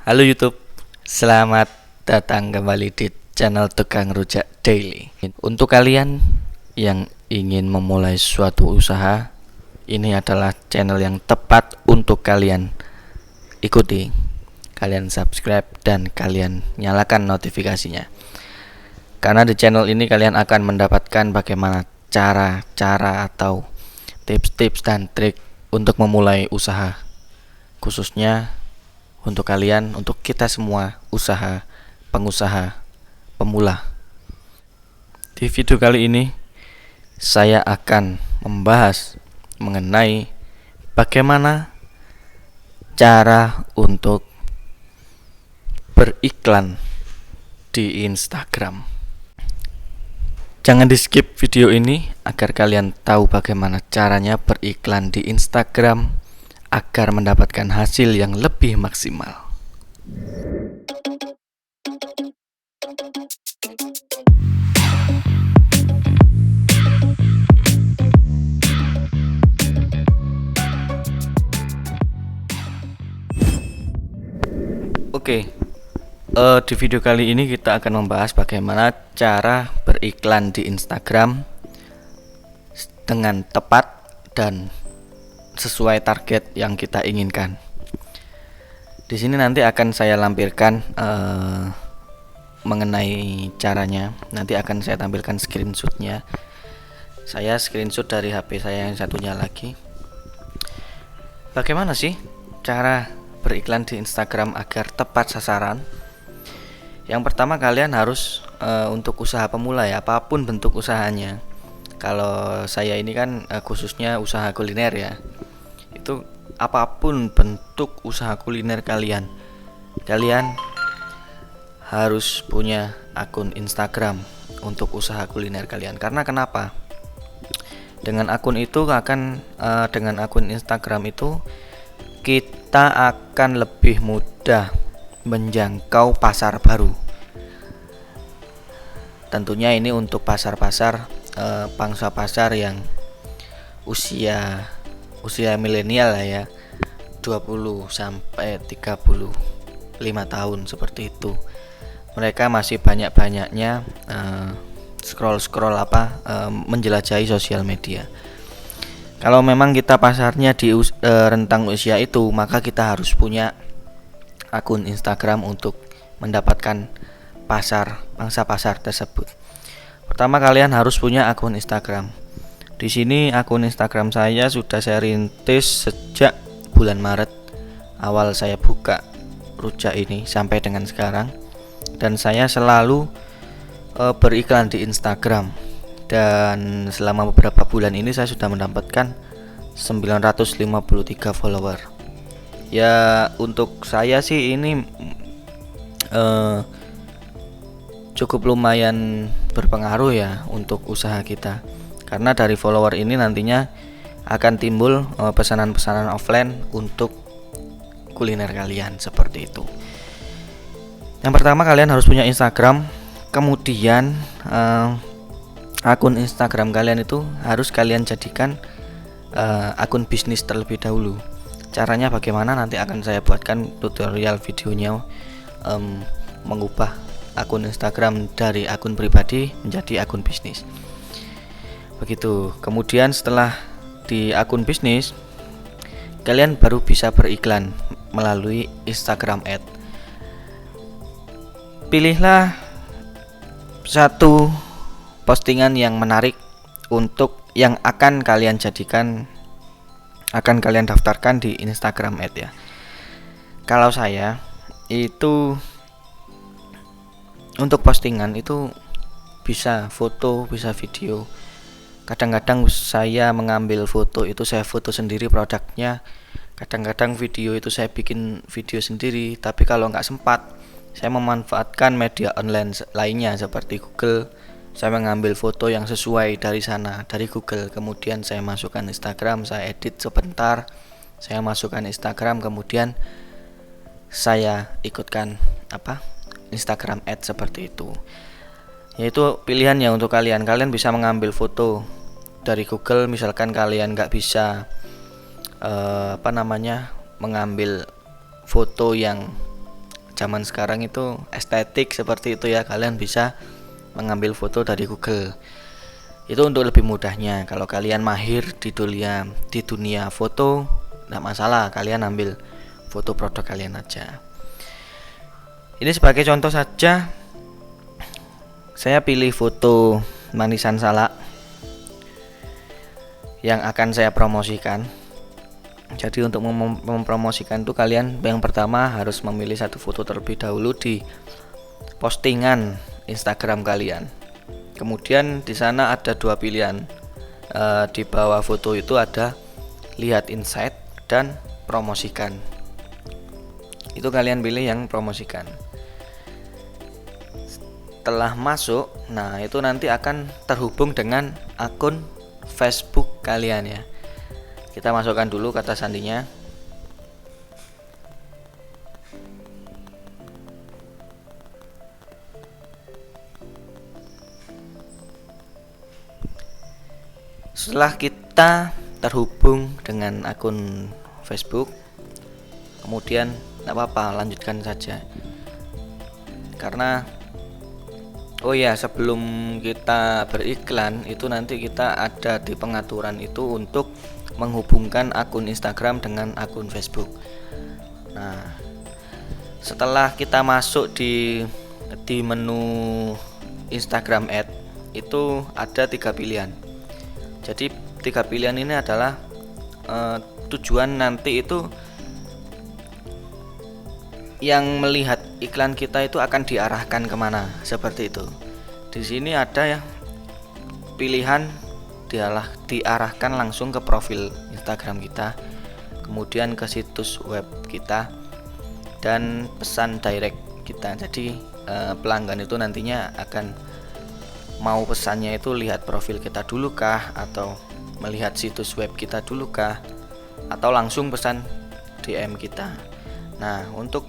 Halo YouTube, selamat datang kembali di channel Tukang Rujak Daily. Untuk kalian yang ingin memulai suatu usaha, ini adalah channel yang tepat untuk kalian ikuti. Kalian subscribe dan kalian nyalakan notifikasinya. Karena di channel ini kalian akan mendapatkan bagaimana cara-cara atau tips-tips dan trik untuk memulai usaha, khususnya untuk kalian, untuk kita semua pengusaha pemula. Di video kali ini saya akan membahas mengenai bagaimana cara untuk beriklan di Instagram. Jangan di skip video ini agar kalian tahu bagaimana caranya beriklan di Instagram agar mendapatkan hasil yang lebih maksimal. Oke, di video kali ini kita akan membahas bagaimana cara beriklan di Instagram dengan tepat dan sesuai target yang kita inginkan. Di sini nanti akan saya lampirkan mengenai caranya. Nanti akan saya tampilkan screenshotnya. Saya screenshot dari HP saya yang satunya lagi. Bagaimana sih cara beriklan di Instagram agar tepat sasaran? Yang pertama, kalian harus untuk usaha pemula ya, apapun bentuk usahanya. Kalau saya ini kan khususnya usaha kuliner ya. Itu apapun bentuk usaha kuliner kalian harus punya akun Instagram untuk usaha kuliner kalian. Karena kenapa? Dengan akun Instagram itu kita akan lebih mudah menjangkau pasar baru. Tentunya ini untuk pasar-pasar pangsa pasar yang usia milenial lah ya, 20 sampai 35 tahun seperti itu. Mereka masih banyak-banyaknya scroll menjelajahi sosial media. Kalau memang kita pasarnya di rentang usia itu, maka kita harus punya akun Instagram untuk mendapatkan pangsa pasar tersebut. Pertama, kalian harus punya akun Instagram. Di sini akun Instagram saya sudah saya rintis sejak bulan Maret awal saya buka rujak ini sampai dengan sekarang, dan saya selalu beriklan di Instagram, dan selama beberapa bulan ini saya sudah mendapatkan 953 follower. Ya, untuk saya sih ini cukup lumayan berpengaruh ya untuk usaha kita. Karena dari follower ini nantinya akan timbul pesanan-pesanan offline untuk kuliner kalian, seperti itu. Yang pertama, kalian harus punya Instagram. Kemudian akun Instagram kalian itu harus kalian jadikan akun bisnis terlebih dahulu. Caranya bagaimana nanti akan saya buatkan tutorial videonya, mengubah akun Instagram dari akun pribadi menjadi akun bisnis. Begitu. Kemudian setelah di akun bisnis, kalian baru bisa beriklan melalui Instagram Ad. Pilihlah satu postingan yang menarik untuk yang akan kalian daftarkan di Instagram Ad ya. Kalau saya itu untuk postingan itu bisa foto, bisa video. Kadang-kadang saya mengambil foto itu saya foto sendiri produknya. Kadang-kadang video itu saya bikin video sendiri. Tapi kalau nggak sempat, saya memanfaatkan media online lainnya seperti Google. Saya mengambil foto yang sesuai dari sana, dari Google. Kemudian saya masukkan Instagram, saya edit sebentar, saya masukkan Instagram, kemudian saya ikutkan Instagram Ad seperti itu. Yaitu pilihannya untuk kalian bisa mengambil foto dari Google. Misalkan kalian nggak bisa mengambil foto yang zaman sekarang itu estetik seperti itu ya, kalian bisa mengambil foto dari Google. Itu untuk lebih mudahnya. Kalau kalian mahir di dunia foto, tidak masalah, kalian ambil foto produk kalian aja. Ini sebagai contoh saja, saya pilih foto manisan salak yang akan saya promosikan. Jadi untuk mempromosikan itu kalian yang pertama harus memilih satu foto terlebih dahulu di postingan Instagram kalian. Kemudian di sana ada dua pilihan. Di bawah foto itu ada lihat insight dan promosikan. Itu kalian pilih yang promosikan. Setelah masuk, nah itu nanti akan terhubung dengan akun Facebook kalian ya. Kita masukkan dulu kata sandinya. Setelah kita terhubung dengan akun Facebook, kemudian tidak apa-apa, lanjutkan saja. Karena sebelum kita beriklan itu nanti kita ada di pengaturan itu untuk menghubungkan akun Instagram dengan akun Facebook. Nah, setelah kita masuk di menu Instagram Ad, itu ada 3 pilihan. Jadi 3 pilihan ini adalah tujuan nanti itu yang melihat iklan kita itu akan diarahkan kemana, seperti itu. Di sini ada ya pilihan diarahkan langsung ke profil Instagram kita, kemudian ke situs web kita, dan pesan direct kita. Jadi pelanggan itu nantinya akan mau pesannya itu lihat profil kita dulu kah, atau melihat situs web kita dulu kah, atau langsung pesan DM kita. Nah, untuk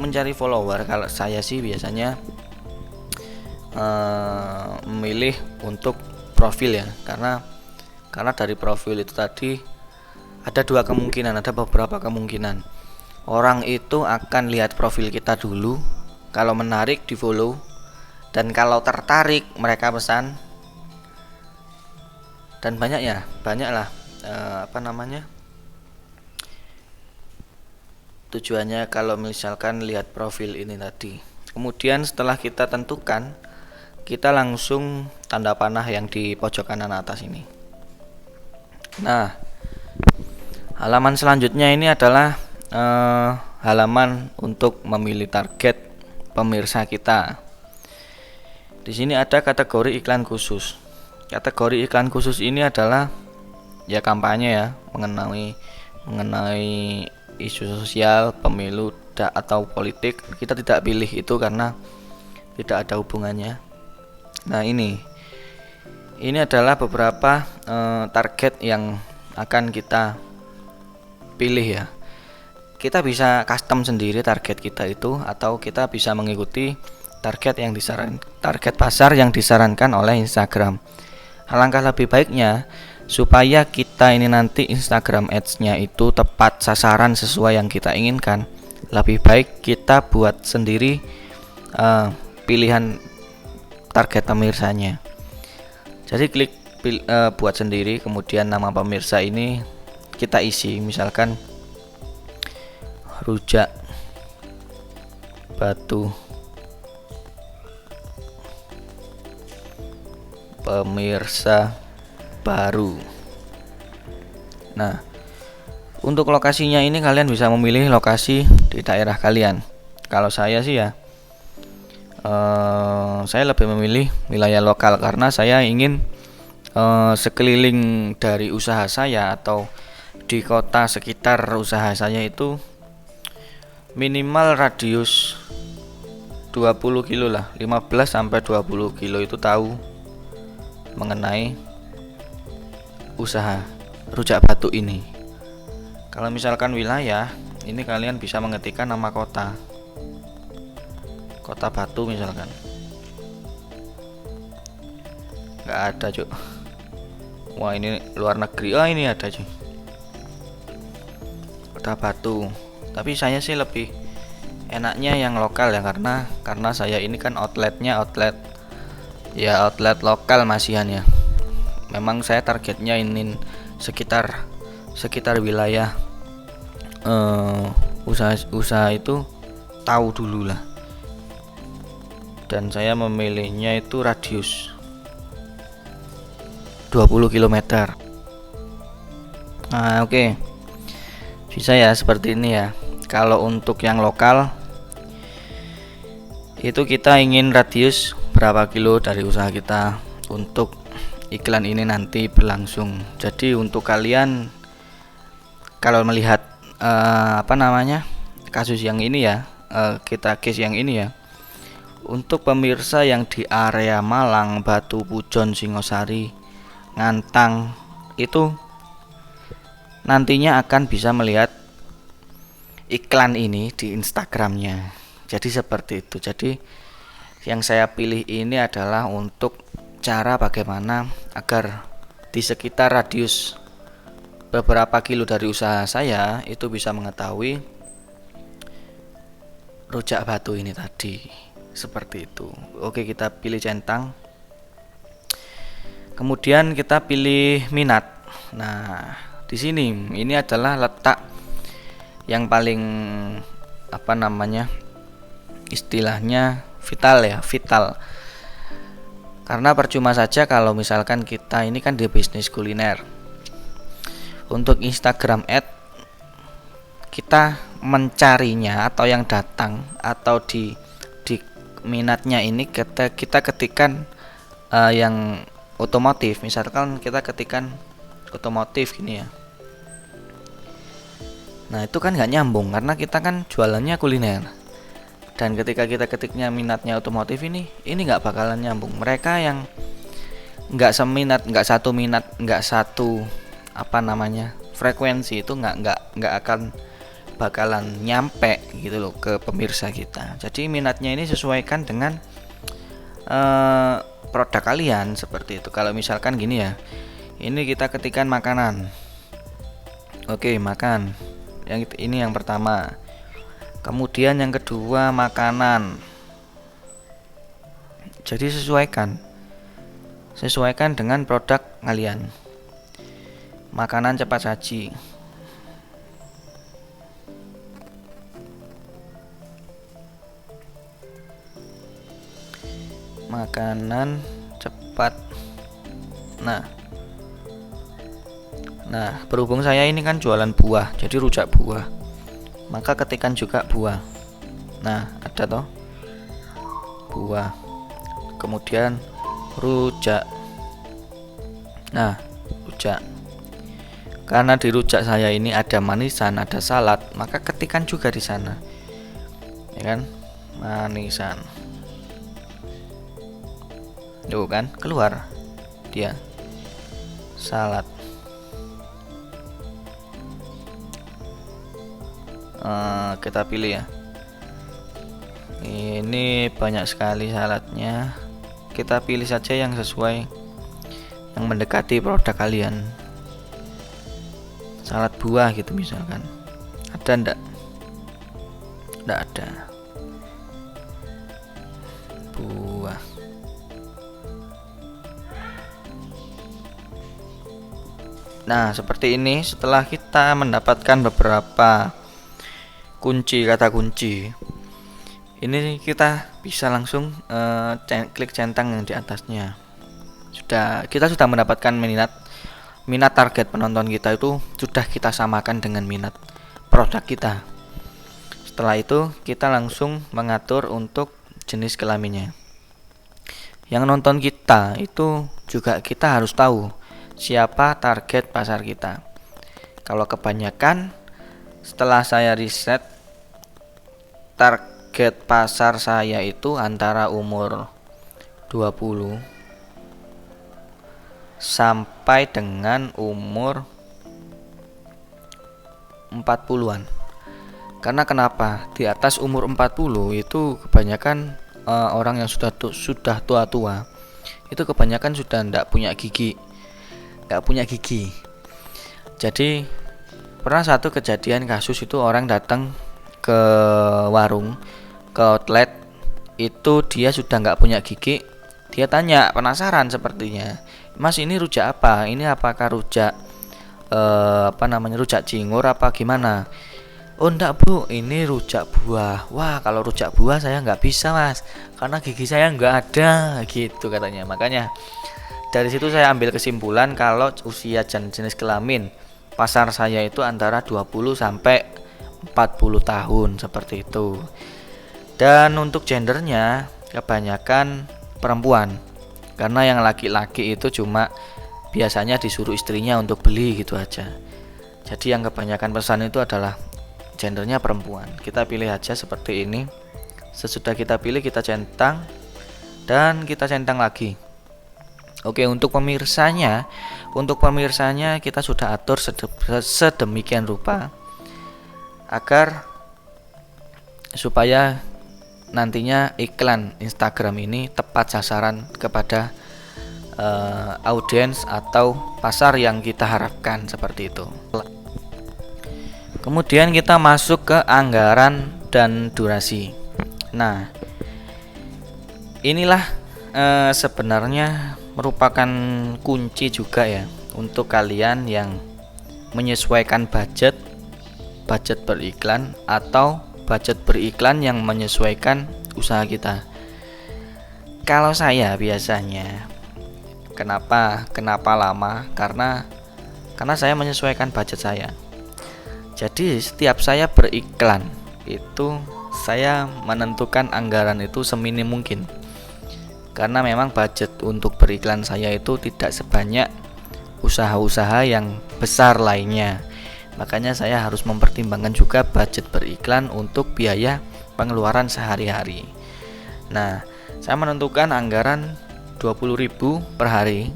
mencari follower, kalau saya sih biasanya memilih untuk profil ya, karena dari profil itu tadi ada beberapa kemungkinan. Orang itu akan lihat profil kita dulu, kalau menarik di follow, dan kalau tertarik mereka pesan. Dan banyaklah tujuannya kalau misalkan lihat profil ini tadi. Kemudian setelah kita tentukan, kita langsung tanda panah yang di pojok kanan atas ini. Nah, halaman selanjutnya ini adalah halaman untuk memilih target pemirsa kita. Di sini ada kategori iklan khusus. Kategori iklan khusus ini adalah ya kampanye ya, mengenai isu sosial, pemilu atau politik. Kita tidak pilih itu karena tidak ada hubungannya. Nah, ini adalah beberapa target yang akan kita pilih ya. Kita bisa custom sendiri target kita itu, atau kita bisa mengikuti target pasar yang disarankan oleh Instagram. Alangkah lebih baiknya supaya kita ini nanti Instagram Ads-nya itu tepat sasaran sesuai yang kita inginkan, lebih baik kita buat sendiri pilihan target pemirsanya. Jadi klik buat sendiri, kemudian nama pemirsa ini kita isi, misalkan rujak batu pemirsa baru. Nah, untuk lokasinya ini kalian bisa memilih lokasi di daerah kalian. Kalau saya sih ya saya lebih memilih wilayah lokal, karena saya ingin sekeliling dari usaha saya atau di kota sekitar usaha saya itu minimal radius 20 kilo lah, 15 sampai 20 kilo itu tahu mengenai usaha rujak batu ini. Kalau misalkan wilayah, ini kalian bisa mengetikkan nama kota Batu misalkan. Nggak ada cuy. Wah, ini luar negeri. Oh, ini ada cuy, Kota Batu. Tapi saya sih lebih enaknya yang lokal ya, karena saya ini kan outletnya outlet lokal masihan ya. Memang saya targetnya ini sekitar wilayah usaha itu tahu dulu lah, dan saya memilihnya itu radius 20 km. Nah, oke. Bisa ya seperti ini ya. Kalau untuk yang lokal itu kita ingin radius berapa kilo dari usaha kita untuk iklan ini nanti berlangsung. Jadi untuk kalian kalau melihat kasus yang ini ya, kita case yang ini ya, untuk pemirsa yang di area Malang, Batu, Pujon, Singosari, Ngantang itu nantinya akan bisa melihat iklan ini di Instagramnya. Jadi seperti itu. Jadi yang saya pilih ini adalah untuk cara bagaimana agar di sekitar radius beberapa kilo dari usaha saya itu bisa mengetahui rujak batu ini tadi. Seperti itu. Oke, kita pilih centang. Kemudian kita pilih minat. Nah, di sini ini adalah letak yang paling istilahnya vital. Karena percuma saja kalau misalkan kita ini kan di bisnis kuliner. Untuk Instagram ad kita mencarinya atau yang datang atau di minatnya ini kita ketikan yang otomotif. Misalkan kita ketikan otomotif gini ya. Nah, itu kan nggak nyambung karena kita kan jualannya kuliner. Dan ketika kita ketiknya minatnya otomotif ini nggak bakalan nyambung. Mereka yang nggak satu frekuensi itu nggak akan bakalan nyampe gitu loh ke pemirsa kita. Jadi minatnya ini sesuaikan dengan produk kalian seperti itu. Kalau misalkan gini ya, ini kita ketikkan makanan. Oke, makan. Ini yang pertama. Kemudian yang kedua makanan. Jadi sesuaikan dengan produk kalian. Makanan cepat saji. Makanan cepat. Nah, berhubung saya ini kan jualan buah, jadi rujak buah, maka ketikan juga buah. Nah, ada toh buah. Kemudian rujak. Nah, rujak. Karena di rujak saya ini ada manisan, ada salad, maka ketikan juga di sana. Ya kan? Manisan. Tuh kan, keluar dia. Salad. Kita pilih ya. Ini banyak sekali saladnya. Kita pilih saja yang sesuai, yang mendekati produk kalian. Salad buah gitu misalkan. Ada ndak? Ndak ada. Buah. Nah, seperti ini. Setelah kita mendapatkan beberapa kata kunci, ini kita bisa langsung klik centang yang di atasnya. Kita sudah mendapatkan minat target penonton kita itu sudah kita samakan dengan minat produk kita. Setelah itu kita langsung mengatur untuk jenis kelaminnya. Yang nonton kita itu juga kita harus tahu siapa target pasar kita. Kalau kebanyakan, setelah saya riset, target pasar saya itu antara umur 20 sampai dengan umur 40-an. Karena kenapa? Di atas umur 40 itu kebanyakan orang yang sudah tua-tua. Itu kebanyakan sudah enggak punya gigi. Jadi pernah satu kejadian kasus itu orang datang ke warung, ke outlet, itu dia sudah nggak punya gigi, dia tanya, penasaran sepertinya, Mas ini rujak apa? Ini apakah rujak rujak cingur apa gimana? Oh enggak bu, ini rujak buah. Wah kalau rujak buah saya nggak bisa mas, karena gigi saya nggak ada, gitu katanya. Makanya dari situ saya ambil kesimpulan kalau usia dan jenis kelamin pasar saya itu antara 20 sampai 40 tahun seperti itu. Dan untuk gendernya kebanyakan perempuan, karena yang laki-laki itu cuma biasanya disuruh istrinya untuk beli gitu aja. Jadi yang kebanyakan pesan itu adalah gendernya perempuan. Kita pilih aja seperti ini. Sesudah kita pilih kita centang dan kita centang lagi. Oke, untuk pemirsanya kita sudah atur sedemikian rupa agar supaya nantinya iklan Instagram ini tepat sasaran kepada audiens atau pasar yang kita harapkan, seperti itu. Kemudian kita masuk ke anggaran dan durasi. Nah, inilah sebenarnya merupakan kunci juga ya untuk kalian yang menyesuaikan budget beriklan atau budget beriklan yang menyesuaikan usaha kita. Kalau saya biasanya kenapa lama? Karena saya menyesuaikan budget saya. Jadi setiap saya beriklan itu saya menentukan anggaran itu seminim mungkin. Karena memang budget untuk beriklan saya itu tidak sebanyak usaha-usaha yang besar lainnya. Makanya saya harus mempertimbangkan juga budget beriklan untuk biaya pengeluaran sehari-hari. Nah, saya menentukan anggaran 20.000 per hari.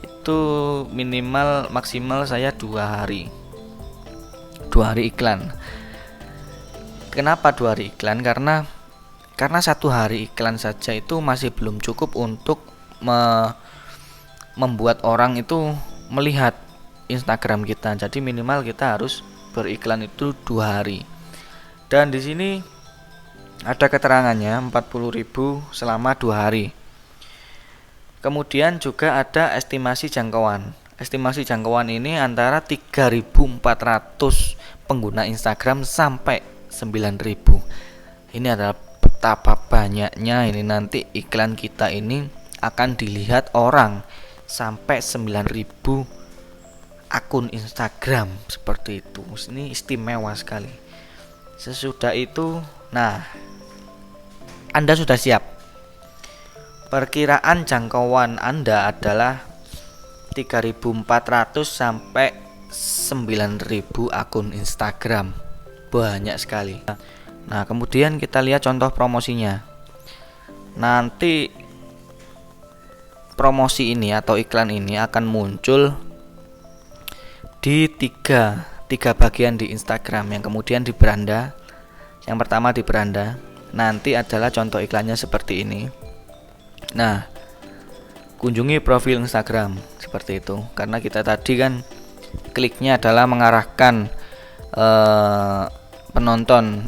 Itu minimal maksimal saya 2 hari iklan. Kenapa 2 hari iklan? Karena 1 hari iklan saja itu masih belum cukup untuk membuat orang itu melihat Instagram kita. Jadi minimal kita harus beriklan itu 2 hari. Dan di sini ada keterangannya 40.000 selama 2 hari. Kemudian juga ada estimasi jangkauan. Estimasi jangkauan ini antara 3.400 pengguna Instagram sampai 9.000. Ini adalah betapa banyaknya ini nanti iklan kita ini akan dilihat orang sampai 9.000 akun Instagram, seperti itu. Ini istimewa sekali. Sesudah itu, nah, Anda sudah siap. Perkiraan jangkauan Anda adalah 3.400 sampai 9.000 akun Instagram. Banyak sekali. Nah, kemudian kita lihat contoh promosinya. Nanti promosi ini atau iklan ini akan muncul di tiga bagian di Instagram, yang kemudian di beranda. Yang pertama di beranda, nanti adalah contoh iklannya seperti ini. Nah, kunjungi profil Instagram, seperti itu. Karena kita tadi kan kliknya adalah mengarahkan penonton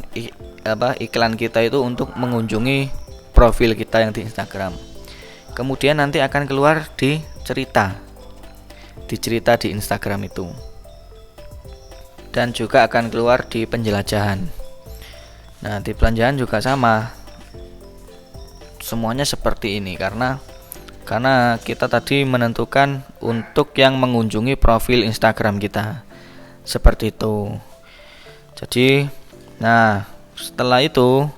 iklan kita itu untuk mengunjungi profil kita yang di Instagram. Kemudian nanti akan keluar di cerita di Instagram itu, dan juga akan keluar di penjelajahan. Nah, di penjelajahan juga sama, semuanya seperti ini karena kita tadi menentukan untuk yang mengunjungi profil Instagram kita, seperti itu. Jadi, nah, setelah itu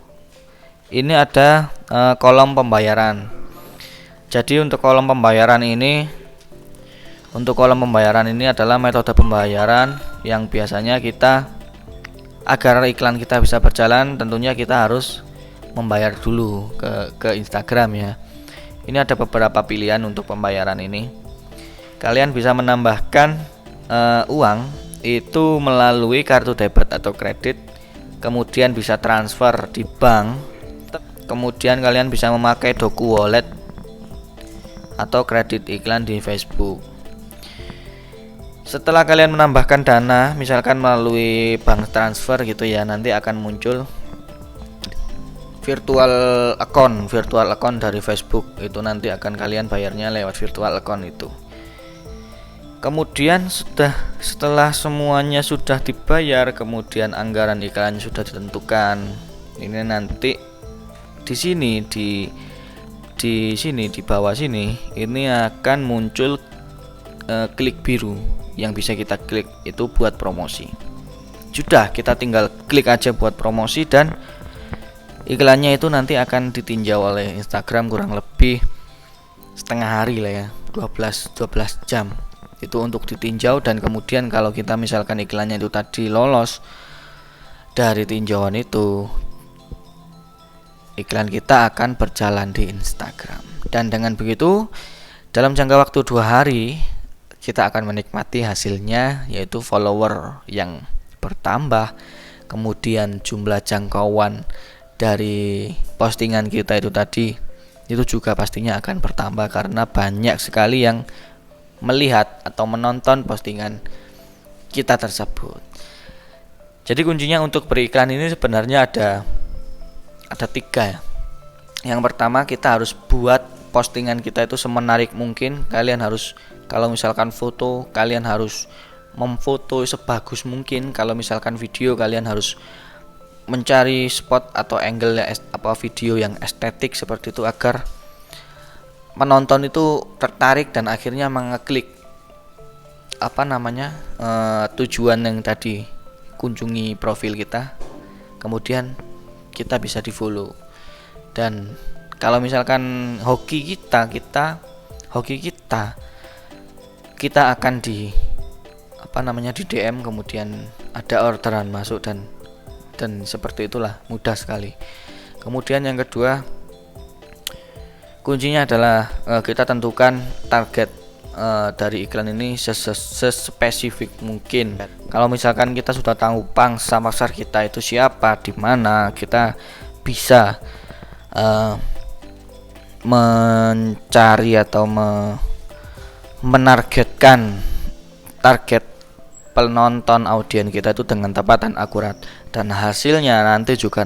ini ada kolom pembayaran. Jadi untuk kolom pembayaran ini adalah metode pembayaran yang biasanya kita, agar iklan kita bisa berjalan, tentunya kita harus membayar dulu ke Instagram ya. Ini ada beberapa pilihan untuk pembayaran ini. Kalian bisa menambahkan uang itu melalui kartu debit atau kredit, kemudian bisa transfer di bank, kemudian kalian bisa memakai Doku Wallet atau kredit iklan di Facebook. Setelah kalian menambahkan dana, misalkan melalui bank transfer gitu ya, nanti akan muncul virtual account dari Facebook. Itu nanti akan kalian bayarnya lewat virtual account itu. Kemudian setelah semuanya sudah dibayar, kemudian anggaran iklan sudah ditentukan. Ini nanti di sini di bawah sini ini akan muncul klik biru yang bisa kita klik, itu buat promosi. Sudah, kita tinggal klik aja buat promosi dan iklannya itu nanti akan ditinjau oleh Instagram kurang lebih setengah hari lah ya, 12 jam itu untuk ditinjau. Dan kemudian kalau kita misalkan iklannya itu tadi lolos dari tinjauan itu, iklan kita akan berjalan di Instagram. Dan dengan begitu dalam jangka waktu 2 hari kita akan menikmati hasilnya, yaitu follower yang bertambah, kemudian jumlah jangkauan dari postingan kita itu tadi itu juga pastinya akan bertambah karena banyak sekali yang melihat atau menonton postingan kita tersebut. Jadi kuncinya untuk beriklan ini sebenarnya ada 3 ya. Yang pertama, kita harus buat postingan kita itu semenarik mungkin. Kalian harus, kalau misalkan foto, kalian harus memfoto sebagus mungkin. Kalau misalkan video, kalian harus mencari spot atau angle video yang estetik seperti itu agar penonton itu tertarik dan akhirnya mengeklik tujuan yang tadi, kunjungi profil kita, kemudian kita bisa di follow. Dan kalau misalkan hoki kita akan di DM, kemudian ada orderan masuk dan seperti itulah, mudah sekali. Kemudian yang kedua, kuncinya adalah kita tentukan target dari iklan ini sespesifik mungkin. Kalau misalkan kita sudah tahu pangsa pasar kita itu siapa, di mana, kita bisa mencari atau menargetkan target penonton audiens kita itu dengan tepat dan akurat, dan hasilnya nanti juga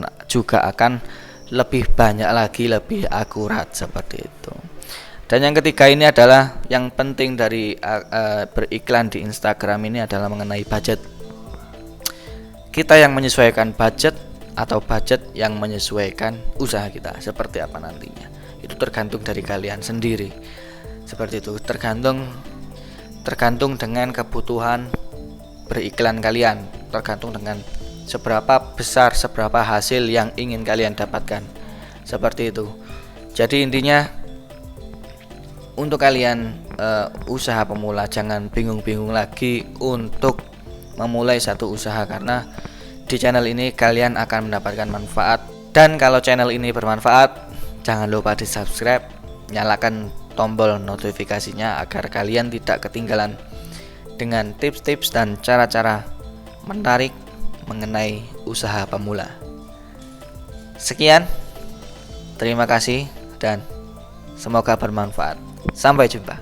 akan lebih banyak lagi, lebih akurat seperti itu. Dan yang ketiga ini adalah yang penting dari beriklan di Instagram ini adalah mengenai budget. Kita yang menyesuaikan budget atau budget yang menyesuaikan usaha kita seperti apa nantinya. Itu tergantung dari kalian sendiri. Seperti itu, tergantung dengan kebutuhan beriklan kalian, tergantung dengan seberapa besar, seberapa hasil yang ingin kalian dapatkan. Seperti itu. Jadi intinya untuk kalian usaha pemula, jangan bingung-bingung lagi untuk memulai satu usaha, karena di channel ini kalian akan mendapatkan manfaat. Dan kalau channel ini bermanfaat, jangan lupa di subscribe, nyalakan tombol notifikasinya agar kalian tidak ketinggalan dengan tips-tips dan cara-cara menarik mengenai usaha pemula. Sekian, terima kasih dan semoga bermanfaat. Sampai jumpa.